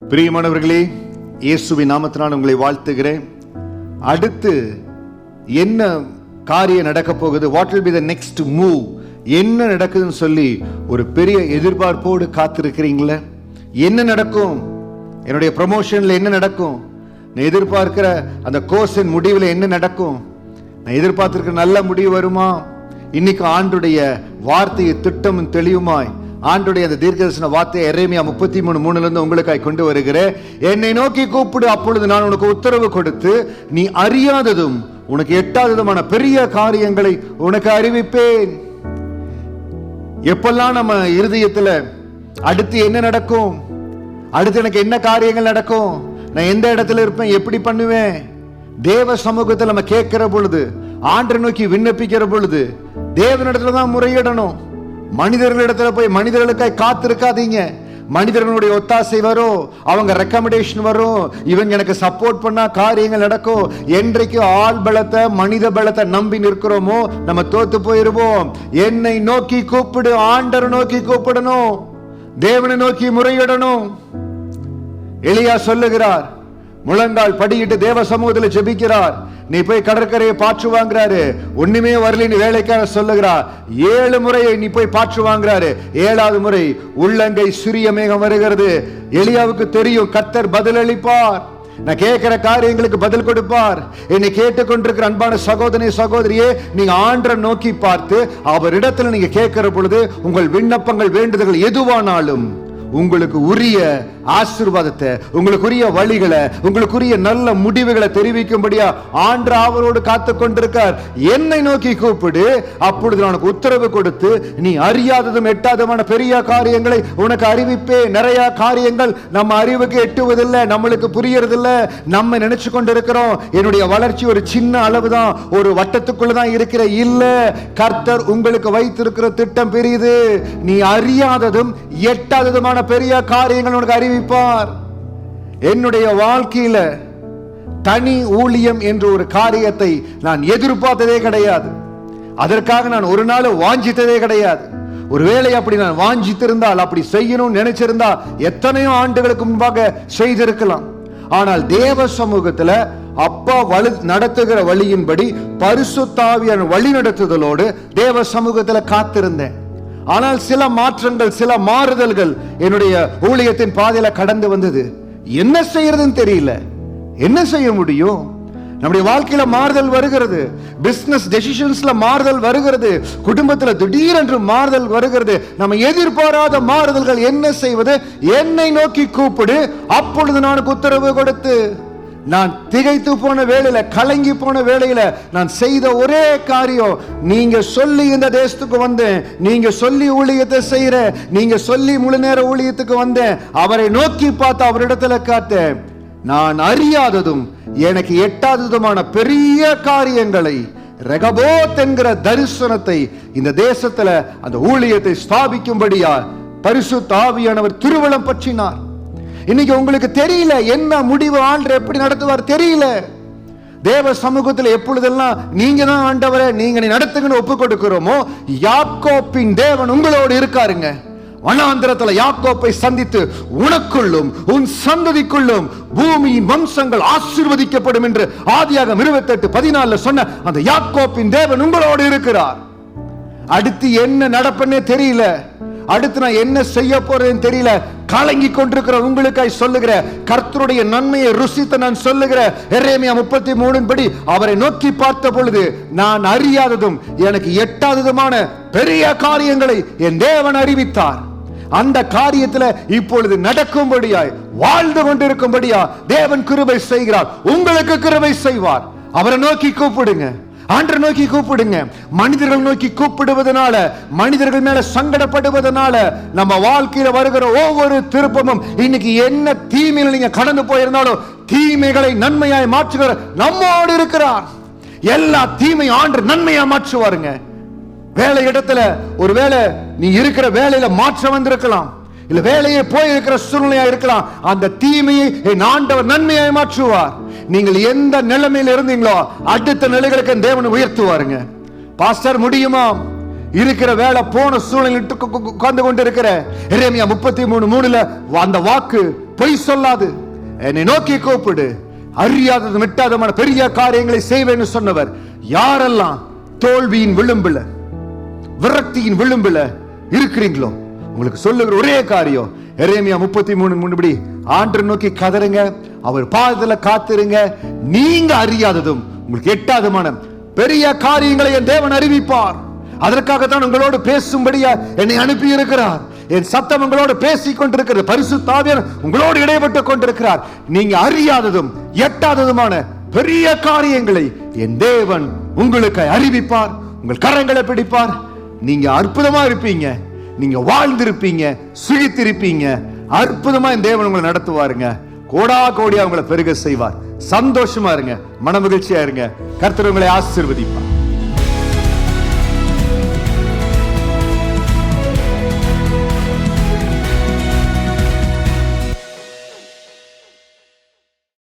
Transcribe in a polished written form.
பிரியமானவர்களே, இயேசுவின் நாமத்தினால் உங்களை வாழ்த்துகிறேன். அடுத்து என்ன காரியம் நடக்க போகுது, what will be the next move, என்ன நடக்குதுன்னு சொல்லி ஒரு பெரிய எதிர்பார்ப்போடு காத்திருக்கிறீங்களே. என்ன நடக்கும், என்னுடைய ப்ரமோஷன்ல என்ன நடக்கும், நான் எதிர்பார்க்கிற அந்த கோர்ஸின் முடிவில் என்ன நடக்கும், நான் எதிர்பார்த்திருக்கிற நல்ல முடிவு வருமா? இன்னைக்கு ஆண்டுடைய வார்த்தையை திட்டமும் தெளிவுமாய் ஆண்டுடைய அந்த தீர்க்கதரிசன வார்த்தையை எரேமியா 33:3 உங்களுக்காய் கொண்டு வருகிறேன். என்னை நோக்கி கூப்பிடு, அப்பொழுது நான் உனக்கு உத்தரவு கொடுத்து நீ அறியாததும் உனக்கு எட்டாததுமான பெரிய காரியங்களை உனக்கு அறிவிப்பேன். எப்பெல்லாம் நம்ம இருதயத்துல அடுத்து என்ன நடக்கும், அடுத்து எனக்கு என்ன காரியங்கள் நடக்கும், நான் எந்த இடத்துல இருப்பேன், எப்படி பண்ணுவேன், தேவ சமூகத்தில் நம்ம கேட்கிற பொழுது, ஆண்டை நோக்கி விண்ணப்பிக்கிற பொழுது தேவனிடத்துல தான் முறையிடணும். மனிதர்களிடத்துல போய் மனிதர்களுக்காய் காத்திருக்காதீங்க. மனிதர்களுடைய ஒத்தாசை வரும், அவங்க ரெக்கமெண்டேஷன் வரும், இவங்க எனக்கு சப்போர்ட் பண்ணா காரியங்கள் நடக்கும். என்றைக்கு ஆள் பலத்தை மனித பலத்தை நம்பி நிற்கிறோமோ நம்ம தோத்து போயிருவோம். என்னை நோக்கி கூப்பிடு, ஆண்டரை நோக்கி கூப்பிடணும், தேவனை நோக்கி முறையிடணும். எலியா சொல்லுகிறார், முழங்கால் படியிட்டு தேவ சமூகத்தில் ஜெபிக்கிறார். நீ போய் கடற்கரையை பாற்று வாங்குறாரு, ஒண்ணுமே வரலின்னு வேலைக்கார சொல்லுகிறார். 7 முறை நீ போய் பாற்று வாங்குறாரு. 7வது முறை உள்ளங்கை சிறிய மேகம் வருகிறது. எலியாவுக்கு தெரியும் கர்த்தர் பதில் அளிப்பார், நான் கேட்கிற காரியங்களுக்கு பதில் கொடுப்பார். என்னை கேட்டுக்கொண்டிருக்கிற அன்பான சகோதரி சகோதரியே, நீங்க ஆண்டரை நோக்கி பார்த்து அவரிடத்துல நீங்க கேட்கிற பொழுது உங்கள் விண்ணப்பங்கள் வேண்டுதல்கள் எதுவானாலும் உங்களுக்கு உரிய ஆசீர்வாதத்தை, உங்களுக்கு உரிய வழிகளை, உங்களுக்கு நல்ல முடிவுகளை தெரிவிக்கும்படியா ஆண்டவர் அவரோடு காத்து கொண்டிருக்கார். என்னை நோக்கி கூப்பிடு, அப்பொழுது நான் உனக்கு உத்தரவு கொடுத்து நீ அறியாததும் எட்டாததுமான பெரிய காரியங்களை உனக்கு அறிவிப்பேன். நிறைய காரியங்கள் நம்ம அறிவுக்கு எட்டுவதில்லை, நம்மளுக்கு புரியறதில்லை. நம்ம நினைச்சு கொண்டிருக்கிறோம் என்னுடைய வளர்ச்சி ஒரு சின்ன அளவுதான், ஒரு வட்டத்துக்குள்ளதான் இருக்கிற. இல்ல, கர்த்தர் உங்களுக்கு வைத்திருக்கிற திட்டம் பெரியது. நீ அறியாததும் எட்டாததுமான பெரிய காரியங்கள் உனக்கு அறிவிப்பார். என்னுடைய வாழ்க்கையில தனி ஊழியம் என்ற ஒரு காரியத்தை நான் எதிர்பார்த்ததே கிடையாது. அதற்காக நான் ஒரு நாள் வாஞ்சித்ததே கிடையாது. ஒருவேளை அப்படி நான் வாஞ்சித்திருந்தால், அப்படி செய்யணும்னு நினைச்சிருந்தா எத்தனையோ ஆண்டுகளுக்கு முன்பாக செய்திருக்கலாம். ஆனால் தேவ சமூகத்துல அப்பா நடத்துகிற வழியின்படி பரிசுத்த ஆவியான வழி நடத்துதலோடு தேவ சமூகத்துல காத்திருந்தேன். ஆனால் சில மாற்றங்கள், சில மாறுதல்கள் என்னுடைய ஊழியத்தின் பாதையில கடந்து வந்தது. என்ன செய்யறதுன்னு தெரியல, என்ன செய்ய முடியும்? நம்முடைய வாழ்க்கையில மாறுதல் வருகிறது, பிசினஸ் டெசிஷன்ஸ்ல மாறுதல் வருகிறது, குடும்பத்துல திடீரென்று மாறுதல் வருகிறது. நம்ம எதிர்பாராத மாறுதல்கள். என்ன செய்வது? என்னை நோக்கி கூப்பிடு, அப்பொழுது நான் உத்தரவு கொடுத்து. நான் திகைத்து போன வேளையில, கலங்கி போன வேளையில நான் செய்த ஒரே காரியம், நீங்க சொல்லி இந்த தேசத்துக்கு வந்தேன், நீங்க சொல்லி ஊழியத்தை செய்யற, நீங்க சொல்லி முழு நேர ஊழியத்துக்கு வந்தேன், அவரை நோக்கி பார்த்து அவரிடத்துல காத்தேன். நான் அறியாததும் எனக்கு எட்டாததுமான பெரிய காரியங்களை, ரெகபோத் என்கிற தரிசனத்தை இந்த தேசத்துல அந்த ஊழியத்தை ஸ்தாபிக்கும்படியா பரிசுத்த ஆவியானவர் திருவலம் பற்றினார். இன்னைக்கு உங்களுக்கு தெரியல என்ன முடிவு, ஆண்டவர் எப்படி நடத்துவார் தெரியல. தேவ சமூகத்தில் எப்பொழுதெல்லாம் நீங்க தான் ஆண்டவரே நீங்க நடத்துங்கன்னு ஒப்பு கொடுக்கிறோமோ, யாக்கோப்பின் தேவன் உங்களோடு இருக்காருங்க. வனாந்திரத்துல யாக்கோப்பை சந்தித்து உனக்குள்ளும் உன் சந்ததிக்குள்ளும் பூமியின் வம்சங்கள் ஆசீர்வதிக்கப்படும் என்று ஆதியாகமம் 28:14 சொன்ன அந்த யாக்கோப்பின் தேவன் உங்களோடு இருக்கிறார். அடுத்து என்ன நடப்பன்னே தெரியல, அடுத்து நான் என்ன செய்ய போறேன்னு தெரியல, கலங்கி கொண்டிருக்கிற உங்களுக்காய் சொல்லுகிற கர்த்தருடைய நன்மையை ருசித்து நான் சொல்லுகிற எரேமியா 33 படி அவரை நோக்கி பார்த்த பொழுது நான் அறியாததும் எனக்கு எட்டாததுமான பெரிய காரியங்களை என் தேவன் அறிவித்தார். அந்த காரியத்தில் இப்பொழுது நடக்கும்படியாய், வாழ்ந்து கொண்டிருக்கும்படியா தேவன் கிருபை செய்கிறார். உங்களுக்கு கிருபை செய்வார். அவரை நோக்கி கூப்பிடுங்க, ஆண்டரை நோக்கி கூப்பிடுங்க. மனிதர்கள் நோக்கி கூப்பிடுவதனால, மனிதர்கள் மேல சங்கடப்படுவதனால நம்ம வாழ்க்கையில வருகிற ஒவ்வொரு திருப்பமும், இன்னைக்கு என்ன தீமையில நீங்க கடந்து போயிருந்தாலும் தீமைகளை நன்மையாய் மாற்றுகிற நம்மோடு இருக்கிறார். எல்லா தீமை ஆண்டு நன்மையா மாற்றுவாருங்க. வேலை இடத்துல ஒருவேளை நீ இருக்கிற வேலையில மாற்றம் வந்திருக்கலாம், இல்ல வேலையை போய் இருக்கிற சூழ்நிலையா இருக்கலாம். அந்த தீமையை என் ஆண்டவர் நன்மையாய் மாற்றுவார். நீங்கள் எந்த நிலைமையில் இருந்தீங்களோ அடுத்த நிலைகளுக்கு தேவன் உயர்த்துவாருங்க. பாஸ்டர் முடியுமா? இருக்கிற வேலை போன சூழ்நிலை உட்கார்ந்து கொண்டு இருக்கிற எரேமியா 33:3 அந்த வாக்கு பொய் சொல்லாது. என்னை நோக்கி கூப்பிடு, அறியாதது விட்டாதமான பெரிய காரியங்களை செய்வேன்னு சொன்னவர். யாரெல்லாம் தோல்வியின் விளிம்புல, விரக்தியின் விளிம்புல இருக்கிறீங்களோ, உங்களுக்கு சொல்லுகிற ஒரே காரியம் எரேமியா 33:3 ஆண்டவரை நோக்கி கதறுங்க, அவர் பாதத்துல காத்திருங்க. நீங்க அறியாததும் உங்களுக்கு எட்டாதமான பெரிய காரியங்களை என் தேவன் அறிவிப்பார். அதற்காகத்தான் உங்களோடு பேசும்படியா என்னை அனுப்பி இருக்கிறார். என் சத்தம் உங்களோடு பேசிக் கொண்டிருக்கிறது. பரிசுத்த ஆவியானவர் உங்களோடு இடைப்பட்டு கொண்டிருக்கிறார். நீங்க அறியாததும் எட்டாததுமான பெரிய காரியங்களை என் தேவன் உங்களுக்கு அறிவிப்பார். உங்கள் கரங்களை பிடிப்பார். நீங்க அற்புதமா இருப்பீங்க, நீங்க வாழ்ந்திருப்பீங்க, சுழித்திருப்பீங்க. அற்புதமா என் தேவன் உங்களை நடத்துவாருங்க. கோடா கோடியா உங்களை பெருக செய்வார். சந்தோஷமா இருங்க, மன மகிழ்ச்சியா இருங்க. கர்த்தர் உங்களை ஆசீர்வதிப்பார்.